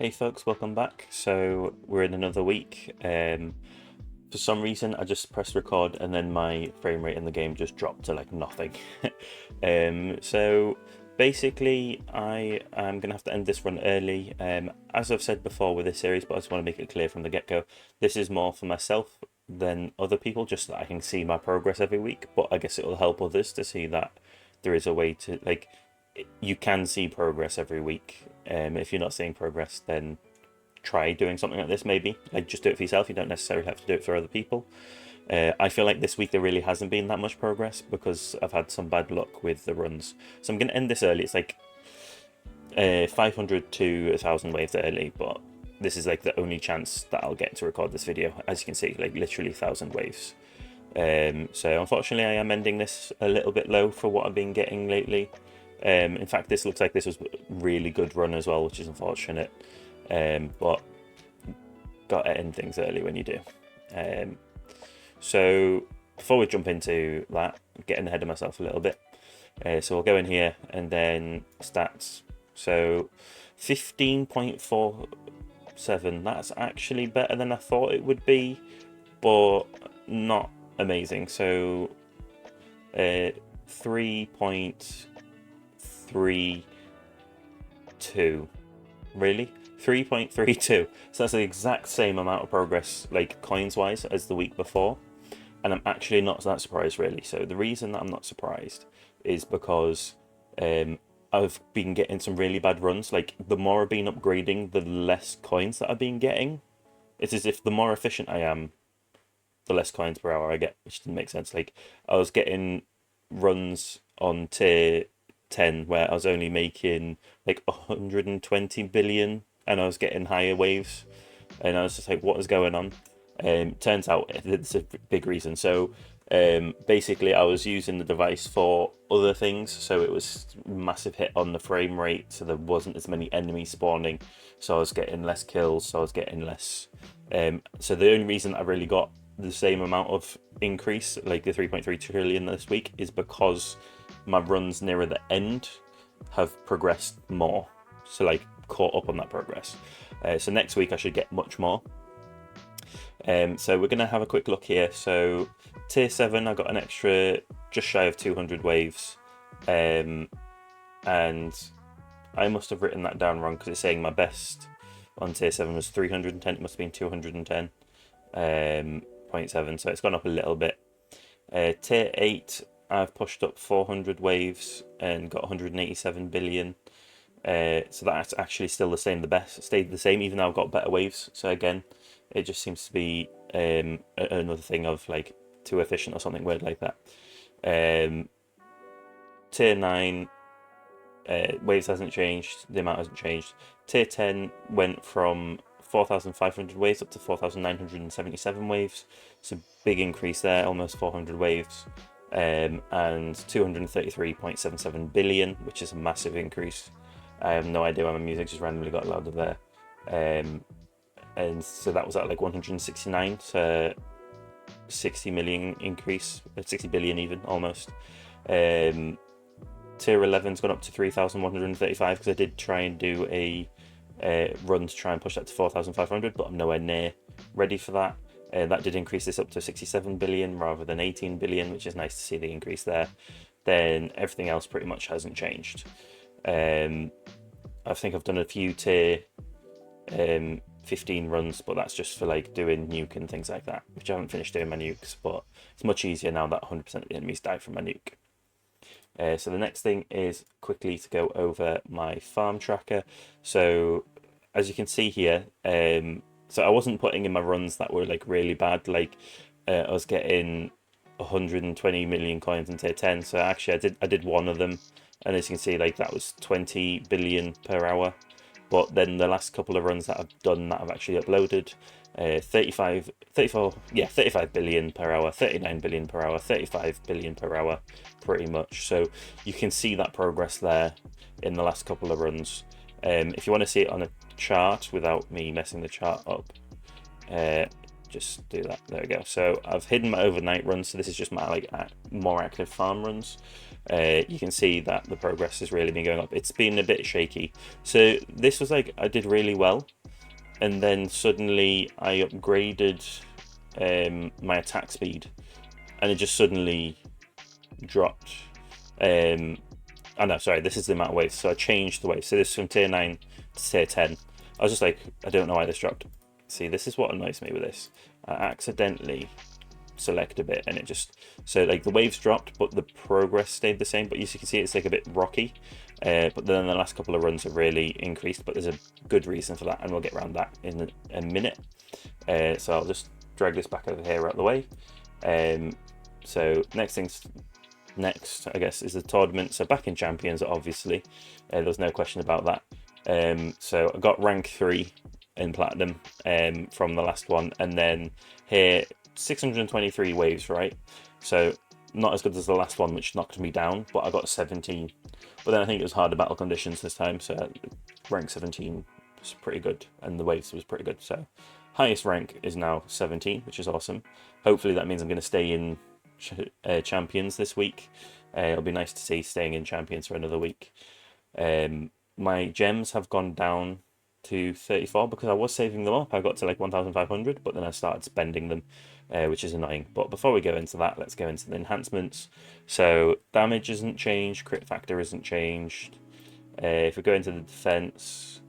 Hey folks, welcome back. So we're in another week. For some reason, I just pressed record and then my frame rate in the game just dropped to like nothing. So basically, I am gonna have to end this run early. As I've said before with this series, but I just want to make it clear from the get-go, this is more for myself than other people, just so that I can see my progress every week. But I guess it will help others to see that there is a way to like you can see progress every week. If you're not seeing progress, then try doing something like this maybe. Like just do it for yourself. You don't necessarily have to do it for other people. I feel like this week there really hasn't been that much progress because I've had some bad luck with the runs. So I'm going to end this early. It's like 500 to 1,000 waves early, but this is like the only chance that I'll get to record this video. As you can see, like literally 1,000 waves. So unfortunately I am ending this a little bit low for what I've been getting lately. In fact, this looks like this was a really good run as well, which is unfortunate. But got to end things early when you do. So before we jump into that, I'm getting ahead of myself a little bit. So we'll go in here and then stats. So 15.47, that's actually better than I thought it would be, but not amazing. So 3.32, really? 3.32. So that's the exact same amount of progress, like coins wise, as the week before. And I'm actually not that surprised, really. So the reason that I'm not surprised is because I've been getting some really bad runs. Like the more I've been upgrading, the less coins that I've been getting. It's as if the more efficient I am, the less coins per hour I get, which didn't make sense. Like I was getting runs on tier 10 where I was only making like 120 billion and I was getting higher waves, and I was just like, what is going on? Turns out it's a big reason. So basically I was using the device for other things, so it was massive hit on the frame rate, so there wasn't as many enemies spawning, so I was getting less kills, so I was getting less. So the only reason I really got the same amount of increase, like the 3.3 trillion this week, is because my runs nearer the end have progressed more, so like caught up on that progress. So next week I should get much more. So we're gonna have a quick look here. So tier 7 I got an extra just shy of 200 waves, and I must have written that down wrong because it's saying my best on tier 7 was 310. It must have been 210. 0.7, so it's gone up a little bit. Tier 8 I've pushed up 400 waves and got 187 billion. So that's actually still the same. The best stayed the same, even though I've got better waves. So again, it just seems to be another thing of like too efficient or something weird like that. Tier 9 waves hasn't changed, the amount hasn't changed. Tier 10 went from 4,500 waves up to 4,977 waves. So big increase there, almost 400 waves. And 233.77 billion, which is a massive increase. I have no idea why my music just randomly got louder there. And so that was at like 169 to 60 million increase, 60 billion even, almost. Tier 11's gone up to 3,135 because I did try and do a run to try and push that to 4,500, but I'm nowhere near ready for that. That did increase this up to 67 billion rather than 18 billion, which is nice to see the increase there. Then everything else pretty much hasn't changed. I think I've done a few tier 15 runs, but that's just for like doing nuke and things like that, which I haven't finished doing my nukes, but it's much easier now that 100% of the enemies die from my nuke. So the next thing is quickly to go over my farm tracker. So as you can see here, so I wasn't putting in my runs that were like really bad. Like I was getting 120 million coins in tier 10. So actually I did one of them, and as you can see, like that was 20 billion per hour. But then the last couple of runs that I've done that I've actually uploaded, 35 billion per hour, 39 billion per hour, 35 billion per hour, pretty much. So you can see that progress there in the last couple of runs. If you want to see it on a chart without me messing the chart up, just do that. There we go. So I've hidden my overnight runs, so this is just my like more active farm runs. you can see that the progress has really been going up. It's been a bit shaky. So this was like, I did really well, and then suddenly I upgraded my attack speed, and it just suddenly dropped. Oh no, sorry, this is the amount of waves. So I changed the waves. So this is from tier 9 to tier 10. I was just like, I don't know why this dropped. See, this is what annoys me with this. I accidentally select a bit and it just, so like the waves dropped but the progress stayed the same, but as you can see it's like a bit rocky, but then the last couple of runs have really increased, but there's a good reason for that and we'll get around that in a minute. So I'll just drag this back over here out of the way. So next I guess is the tournament. So back in Champions, obviously, there's no question about that. So I got rank 3 in Platinum from the last one, and then here 623 waves, right? So not as good as the last one, which knocked me down, but I got 17. But then I think it was harder battle conditions this time, so rank 17 was pretty good, and the waves was pretty good. So highest rank is now 17, which is awesome. Hopefully that means I'm going to stay in Champions this week. It'll be nice to see staying in Champions for another week. My gems have gone down to 34 because I was saving them up. I got to like 1,500, but then I started spending them, which is annoying. But before we go into that, let's go into the enhancements. So damage isn't changed, crit factor isn't changed. If we go into the defense,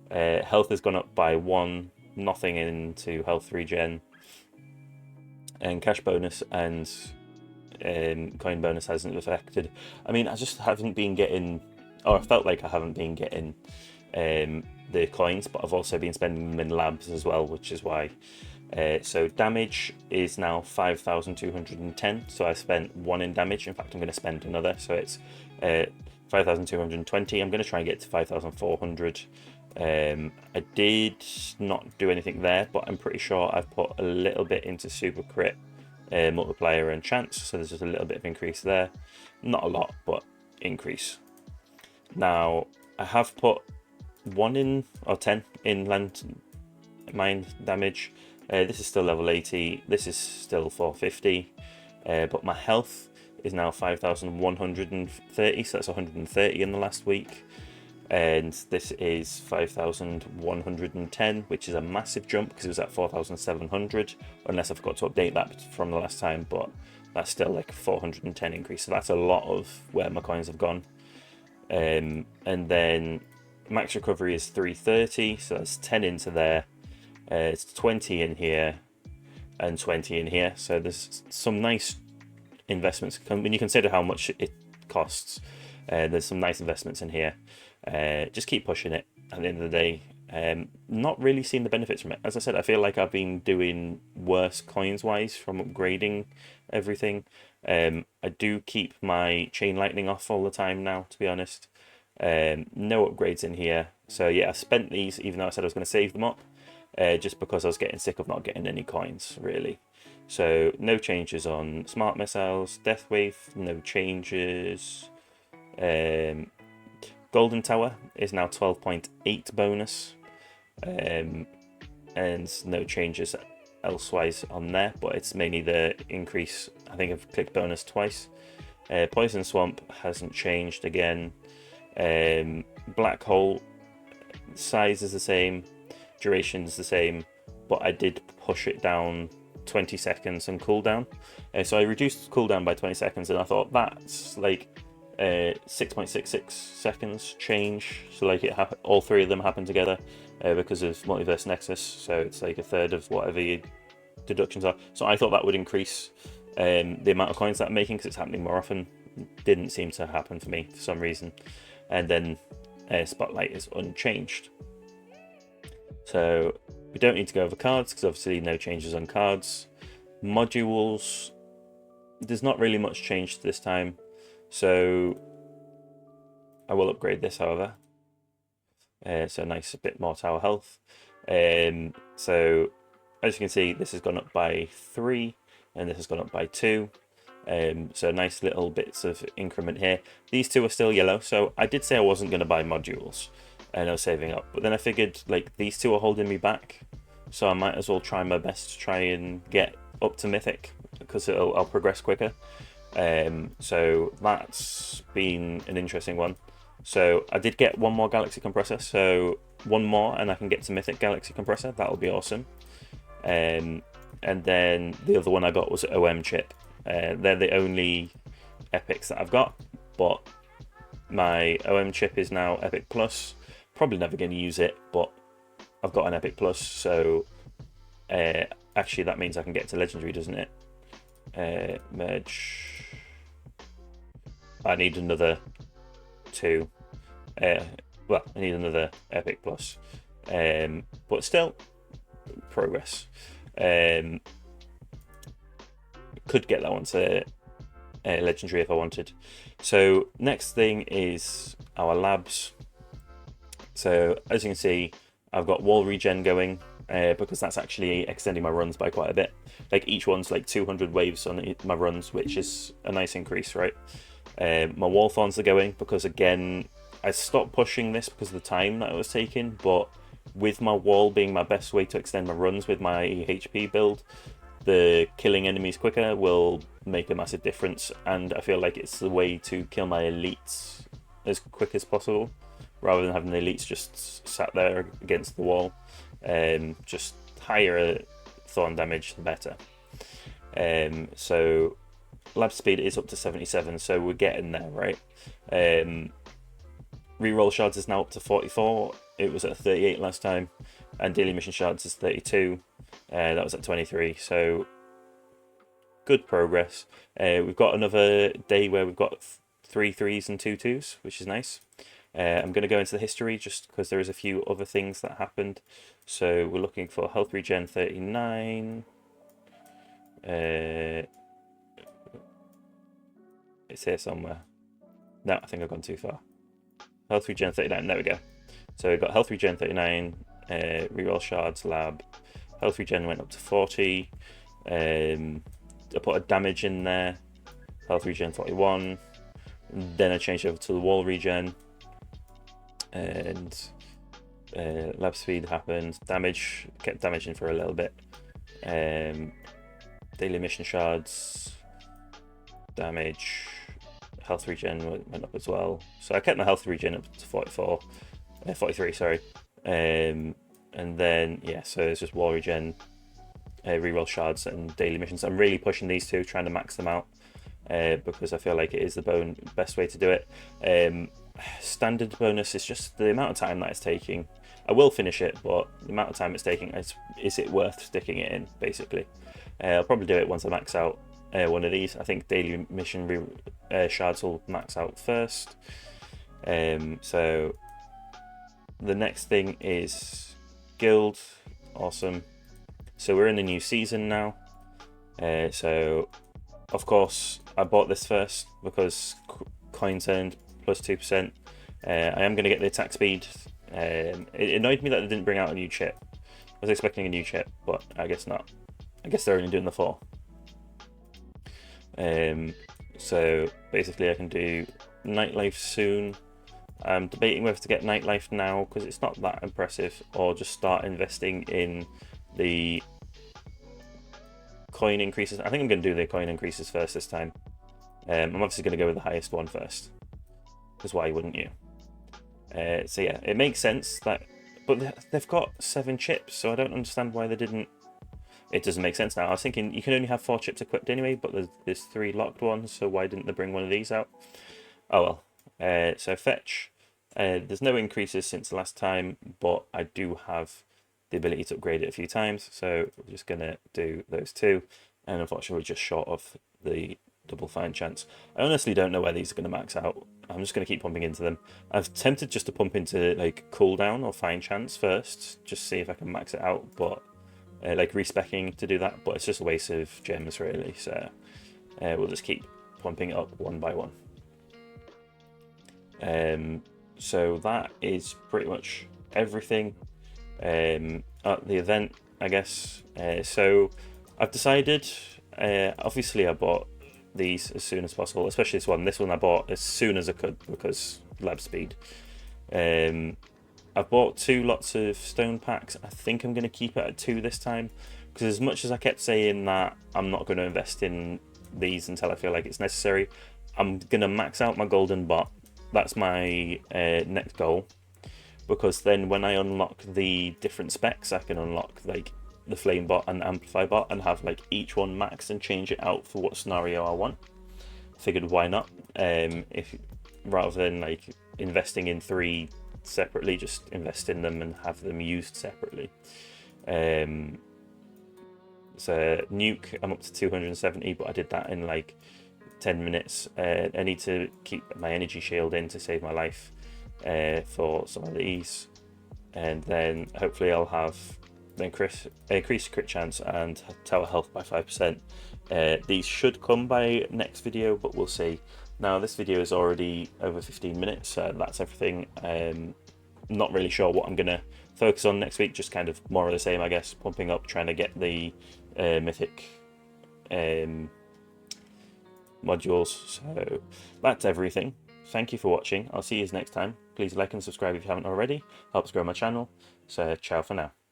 health has gone up by 1, nothing into health regen, and cash bonus and coin bonus hasn't affected. I mean, I just haven't been getting, or I felt like I haven't been getting the coins, but I've also been spending them in labs as well, which is why. So damage is now 5,210, so I spent 1 in damage. In fact, I'm going to spend another, so it's 5,220. I'm going to try and get to 5,400. I did not do anything there, but I'm pretty sure I've put a little bit into super crit, multiplier and chance, so there's just a little bit of increase there. Not a lot, but increase. Now I have put 1 in, or 10 in land mine damage. This is still level 80, this is still 450, but my health is now 5,130, so that's 130 in the last week. And this is 5,110, which is a massive jump because it was at 4,700, unless I forgot to update that from the last time, but that's still like 410 increase, so that's a lot of where my coins have gone. And then max recovery is 330, so that's 10 into there, it's 20 in here and 20 in here, so there's some nice investments when you consider how much it costs. There's some nice investments in here. Just keep pushing it. At the end of the day, not really seeing the benefits from it. As I said, I feel like I've been doing worse coins wise from upgrading everything. I do keep my chain lightning off all the time now, to be honest. No upgrades in here, so yeah, I spent these even though I said I was going to save them up, just because I was getting sick of not getting any coins really. So no changes on smart missiles, death wave, no changes. Golden Tower is now 12.8 bonus, and no changes elsewise on there, but it's mainly the increase. I think I've clicked bonus twice. Poison Swamp hasn't changed again. Black Hole size is the same, duration is the same, but I did push it down 20 seconds on cooldown. So I reduced cooldown by 20 seconds, and I thought that's like 6.66 seconds change, so like all 3 of them happen together because of Multiverse Nexus, so it's like a third of whatever your deductions are. So I thought that would increase the amount of coins that I'm making because it's happening more often. Didn't seem to happen for me for some reason. And then Spotlight is unchanged, so we don't need to go over cards because obviously no changes on cards. Modules, there's not really much changed this time, so I will upgrade this however. So nice, a bit more tower health. So as you can see, this has gone up by 3 and this has gone up by 2. So nice little bits of increment here. These 2 are still yellow, so I did say I wasn't going to buy modules and I was saving up, but then I figured like these 2 are holding me back, so I might as well try my best to try and get up to mythic because I'll progress quicker. So that's been an interesting one. So I did get one more Galaxy Compressor, so one more and I can get to Mythic Galaxy Compressor. That'll be awesome. And then the other one I got was OM Chip. They're the only epics that I've got, but my OM Chip is now Epic Plus. Probably never going to use it, but I've got an Epic Plus, so actually that means I can get to Legendary, doesn't it? Merge. I need another 2. Well, I need another Epic Plus. But still, progress. Could get that one to Legendary if I wanted. So next thing is our labs. So as you can see, I've got wall regen going because that's actually extending my runs by quite a bit. Like each one's like 200 waves on my runs, which is a nice increase, right? My wall thorns are going because again, I stopped pushing this because of the time that it was taking, but with my wall being my best way to extend my runs with my HP build, the killing enemies quicker will make a massive difference, and I feel like it's the way to kill my elites as quick as possible, rather than having the elites just sat there against the wall. Just higher thorn damage, the better. So lab speed is up to 77, so we're getting there, right? Reroll shards is now up to 44. It was at 38 last time, and daily mission shards is 32. That was at 23, so good progress. We've got another day where we've got 3 3s and 2 2s, which is nice. I'm going to go into the history just because there is a few other things that happened. So we're looking for health regen 39. It's here somewhere. No, I think I've gone too far. Health regen 39, there we go. So we've got health regen 39, reroll shards, lab. Health regen went up to 40. I put a damage in there. Health regen 41. Then I changed over to the wall regen. And lab speed happened. Damage, kept damaging for a little bit. Daily mission shards. Damage. Health regen went up as well. So I kept my health regen up to 43, sorry. And then, yeah, so it's just wall regen, reroll shards, and daily missions. I'm really pushing these two, trying to max them out, because I feel like it is the best way to do it. Standard bonus is just the amount of time that it's taking. I will finish it, but the amount of time it's taking, is it worth sticking it in, basically. I'll probably do it once I max out one of these. I think daily mission shards will max out first. So the next thing is guild. Awesome. So we're in the new season now. So of course I bought this first because coins earned plus 2%. I am going to get the attack speed. It annoyed me that they didn't bring out a new chip. I was expecting a new chip, but I guess not. I guess they're only doing the 4. So basically I can do nightlife soon. I'm debating whether to get nightlife now because it's not that impressive, or just start investing in the coin increases. I think I'm going to do the coin increases first this time. I'm obviously going to go with the highest one first, because why wouldn't you? So yeah, it makes sense that, but they've got 7 chips, so I don't understand why they didn't. It doesn't make sense now. I was thinking you can only have 4 chips equipped anyway, but there's 3 locked ones, so why didn't they bring one of these out? Oh well. So fetch. There's no increases since the last time, but I do have the ability to upgrade it a few times, so we're just going to do those 2, and unfortunately we're just short of the double fine chance. I honestly don't know where these are going to max out. I'm just going to keep pumping into them. I've tempted just to pump into like cooldown or fine chance first, just see if I can max it out, but like respecking to do that, but it's just a waste of gems really, so we'll just keep pumping it up one by one. So that is pretty much everything at the event, I guess. So I've decided, obviously I bought these as soon as possible, especially this one. This one I bought as soon as I could because lab speed. I've bought 2 lots of stone packs. I think I'm going to keep it at 2 this time, because as much as I kept saying that I'm not going to invest in these until I feel like it's necessary. I'm gonna max out my golden bot. That's my next goal, because then when I unlock the different specs, I can unlock like the flame bot and amplify bot and have like each one maxed and change it out for what scenario I want. Figured why not, if rather than like investing in 3 separately, just invest in them and have them used separately. So nuke, I'm up to 270, but I did that in like 10 minutes. I need to keep my energy shield in to save my life for some of these, and then hopefully I'll have increase crit chance and tower health by 5%. These should come by next video, but we'll see. Now this video is already over 15 minutes, so that's everything. Not really sure what I'm gonna focus on next week, just kind of more of the same, I guess, pumping up, trying to get the mythic modules. So that's everything. Thank you for watching. I'll see you next time. Please like and subscribe if you haven't already. Helps grow my channel. So ciao for now.